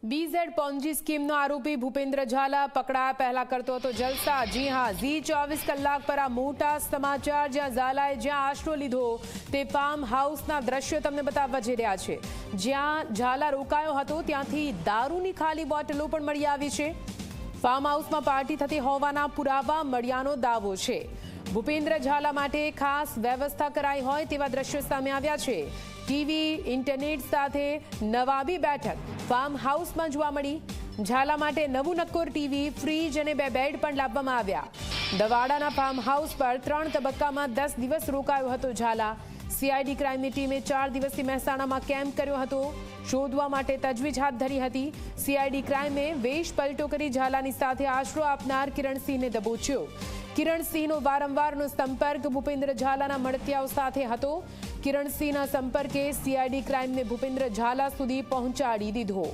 BZ Ponzi स्कीमનો આરોપી ભૂપેન્દ્ર ઝાલા પકડાયા પહેલા કરતો હતો જલસા। જી હા, ઝી 24 કલાક પર આ મોટા સમાચાર જ્યાં ઝાલાએ જ્યાં આશરો લીધો તે ફાર્મ હાઉસના દ્રશ્યો તમને બતાવવા જઈ રહ્યા છે। જ્યાં ઝાલા રોકાયો હતો ત્યાંથી દારૂની ખાલી બોટલો પણ મળી આવી છે। ફાર્મ હાઉસમાં પાર્ટી થતી હોવાના પુરાવા મળ્યાનો દાવો છે। ભૂપેન્દ્ર ઝાલા માટે ખાસ વ્યવસ્થા કરાઈ હોય તેવા દ્રશ્યો સામે આવ્યા છે। ટીવી, ઇન્ટરનેટ સાથે નવાબી બેઠક ફાર્મ હાઉસમાં જોવા મળી। ઝાલા માટે નવું નક્કોર ટીવી, ફ્રીજ અને 2 બેડ પણ લાવવામાં આવ્યા। દવાડાના ફાર્મ હાઉસ પર 3 તબક્કામાં 10 દિવસ રોકાયો હતો ઝાલા। સીઆઈડી ક્રાઇમની ટીમે 4 દિવસથી મહેસાણામાં કેમ્પ કર્યો હતો। શોધવા માટે તજવીજ હાથ ધરી હતી। સીઆઈડી ક્રાઇમે વેશ પલટો કરી ઝાલાની સાથે આશરો આપનાર કિરણસિંહને દબોચ્યો। કિરણસિંહનો વારંવારનો સંપર્ક ભૂપેન્દ્ર ઝાલાના મળતિયાઓ સાથે હતો। કિરણસિંહના સંપર્કે સીઆઈડી ક્રાઇમને ભૂપેન્દ્ર ઝાલા સુધી પહોંચાડી દીધો।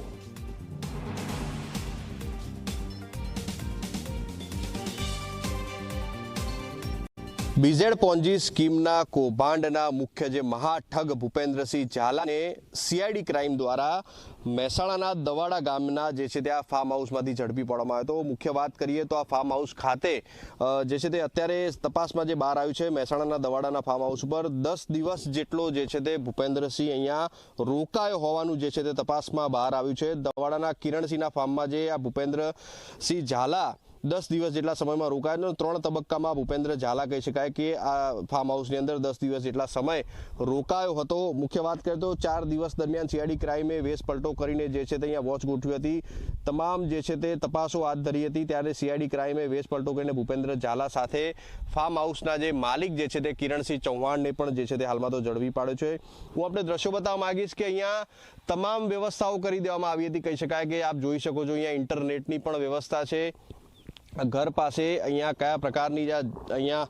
બીઝેડ પોંજી સ્કીમના કૌભાંડના મુખ્ય જે મહાઠગ ભૂપેન્દ્રસિંહ ઝાલાને સીઆઈડી ક્રાઇમ દ્વારા મહેસાણાના દવાડા ગામના જે છે ત્યાં ફાર્મ હાઉસમાંથી ઝડપી પાડવામાં આવ્યો હતો। મુખ્ય વાત કરીએ તો આ ફાર્મ હાઉસ ખાતે જે છે તે અત્યારે તપાસમાં જે બહાર આવ્યું છે મહેસાણાના દવાડાના ફાર્મ હાઉસ ઉપર 10 દિવસ જેટલો જે છે તે ભૂપેન્દ્રસિંહ અહીંયા રોકાયો હોવાનું જે છે તે તપાસમાં બહાર આવ્યું છે। દવાડાના કિરણસિંહના ફાર્મમાં જે આ ભૂપેન્દ્રસિંહ ઝાલા 10 દિવસ જેટલા સમયમાં રોકાયો। 3 તબક્કામાં ભૂપેન્દ્ર ઝાલા કહી શકાય કે આ ફાર્મ હાઉસની અંદર 10 દિવસ જેટલા સમય રોકાયો હતો। મુખ્ય વાત કરીએ તો 4 દિવસ દરમિયાન સીઆઈડી ક્રાઇમે વેશ પલટો કરીને જે છે તે અહીંયા વોચ ગોઠવી હતી। તમામ જે છે તે તપાસો હાથ ધરી હતી। ત્યારે સીઆઈડી ક્રાઇમે વેશ પલટો કરીને ભૂપેન્દ્ર ઝાલા સાથે ફાર્મ હાઉસના જે માલિક જે છે તે કિરણસિંહ ચૌહાણને પણ જે છે તે હાલમાં તો ઝડપી પાડ્યો છે। હું આપણે દ્રશ્યો બતાવવા માંગીશ કે અહીંયા તમામ વ્યવસ્થાઓ કરી દેવામાં આવી હતી। કહી શકાય કે આપ જોઈ શકો છો અહીંયા ઇન્ટરનેટની પણ વ્યવસ્થા છે। ઘર પાસે અહીંયા કયા પ્રકારની અહીંયા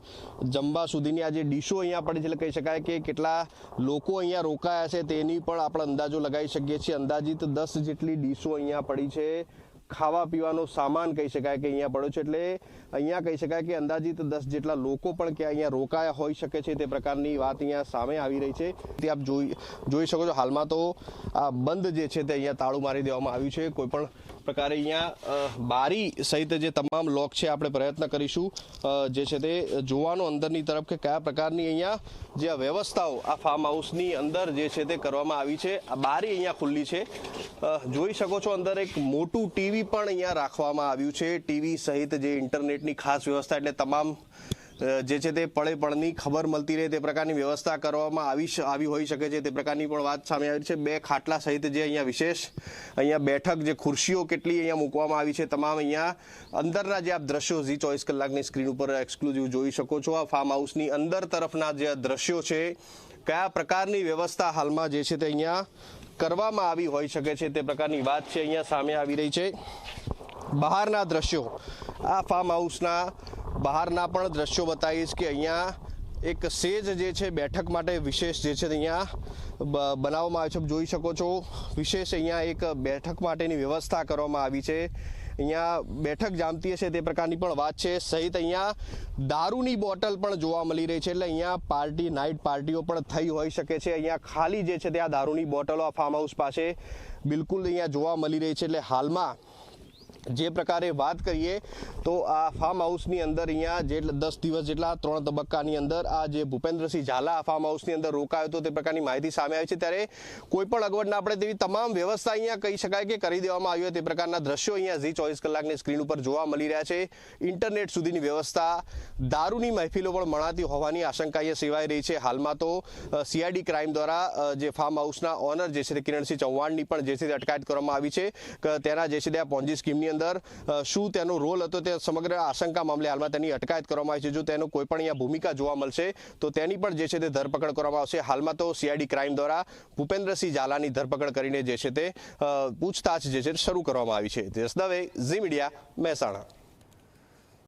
જમવા સુધીની આ જે ડીશો અહીંયા પડી છે એટલે કહી શકાય કે કેટલા લોકો અહીંયા રોકાયા છે તેની પણ આપણે અંદાજો લગાવી શકીએ છીએ। અંદાજિત 10 જેટલી ડીશો અહીંયા પડી છે। ખાવા પીવાનો સામાન કહી શકાય કે અહીંયા પડ્યો છે એટલે અહીંયા કહી શકાય કે અંદાજિત 10 જેટલા લોકો પણ કે અહીંયા રોકાયા હોઈ શકે છે તે પ્રકારની વાત અહીંયા સામે આવી રહી છે। તે આપ જોઈ શકો છો હાલમાં તો આ બંધ જે છે તે અહીંયા તાળું મારી દેવામાં આવ્યું છે। કોઈ પણ પ્રકારે અહીંયા બારી સહિત જે તમામ લોક છે આપણે પ્રયત્ન કરીશું જે છે તે જોવાનો અંદરની તરફ કે કયા પ્રકારની અહીંયા જે આ વ્યવસ્થાઓ આ ફાર્મ હાઉસની અંદર જે છે તે કરવામાં આવી છે। આ બારી અહીંયા ખુલ્લી છે। જોઈ શકો છો અંદર એક મોટું ટીવી પણ અહીંયા રાખવામાં આવ્યું છે। ટીવી સહિત જે ઇન્ટરનેટની ખાસ વ્યવસ્થા એટલે તમામ જે છે તે પળે પળની ખબર મળતી રહે તે પ્રકારની વ્યવસ્થા કરવામાં આવી હોઈ શકે છે તે પ્રકારની પણ વાત સામે આવી છે। 2 ખાટલા સહિત જે અહીંયા વિશેષ અહીંયા બેઠક જે ખુરશીઓ કેટલી અહીંયા મૂકવામાં આવી છે તમામ અહીંયા અંદરના જે આપ દ્રશ્યો ઝી 24 કલાકની સ્ક્રીન ઉપર એક્સક્લુઝિવ જોઈ શકો છો। આ ફાર્મ હાઉસની અંદર તરફના જે દ્રશ્યો છે કયા પ્રકારની વ્યવસ્થા હાલમાં જે છે તે અહીંયા કરવામાં આવી હોઈ શકે છે તે પ્રકારની વાત છે અહીંયા સામે આવી રહી છે। બહારના દ્રશ્યો આ ફાર્મ હાઉસના બહારના પણ દ્રશ્યો બતાવીશ કે અહીંયા એક સેજ જે છે બેઠક માટે વિશેષ જે છે અહીંયા બનાવવામાં આવે છે। જોઈ શકો છો વિશેષ અહીંયા એક બેઠક માટેની વ્યવસ્થા કરવામાં આવી છે। અહીંયા બેઠક જામતી હશે તે પ્રકારની પણ વાત છે। સહિત અહીંયા દારૂની બોટલ પણ જોવા મળી રહી છે એટલે અહીંયા નાઇટ પાર્ટીઓ પણ થઈ હોઈ શકે છે। અહીંયા ખાલી જે છે તે આ દારૂની બોટલો આ ફાર્મ હાઉસ પાસે બિલકુલ અહીંયા જોવા મળી રહી છે। એટલે હાલમાં જે પ્રકારે વાત કરીએ તો આ ફાર્મ હાઉસની અંદર અહીંયા જે 10 દિવસ જેટલા 3 તબક્કાની અંદર આ જે ભૂપેન્દ્રસિંહ ઝાલા ફાર્મ હાઉસની અંદર રોકાયો હતો તે પ્રકારની માહિતી સામે આવી છે। ત્યારે કોઈ પણ અગવડ ના પડે તેવી તમામ વ્યવસ્થા અહીંયા કહી શકાય કે કરી દેવામાં આવી હોય તે પ્રકારના દ્રશ્યો અહીંયા ઝી 24 કલાકની સ્ક્રીન ઉપર જોવા મળી રહ્યા છે। ઇન્ટરનેટ સુધીની વ્યવસ્થા, દારૂની મહેફિલો પણ મનાતી હોવાની આશંકા અહીંયા સેવાઈ રહી છે। હાલમાં તો સીઆઈડી ક્રાઇમ દ્વારા જે ફાર્મ હાઉસના ઓનર જે છે તે કિરણસિંહ ચૌહાણની પણ જે છે તે અટકાયત કરવામાં આવી છે કે તેના જે છે તે પોંજી સ્કીમની અંદર શું તેનો રોલ હતો તે સમગ્ર આશંકા મામલે હાલમાં તેની અટકાયત કરવામાં આવી છે। જો તેનો કોઈ પણ અહીંયા ભૂમિકા જોવા મળશે તો તેની પણ જે છે તે ધરપકડ કરવામાં આવશે। હાલમાં તો સીઆઈડી ક્રાઇમ દ્વારા ભૂપેન્દ્રસિંહ ઝાલાની ધરપકડ કરીને જે છે તે પૂછતાછ જે છે શરૂ કરવામાં આવી છે। જસ દવે, ઝી મીડિયા, મહેસાણા।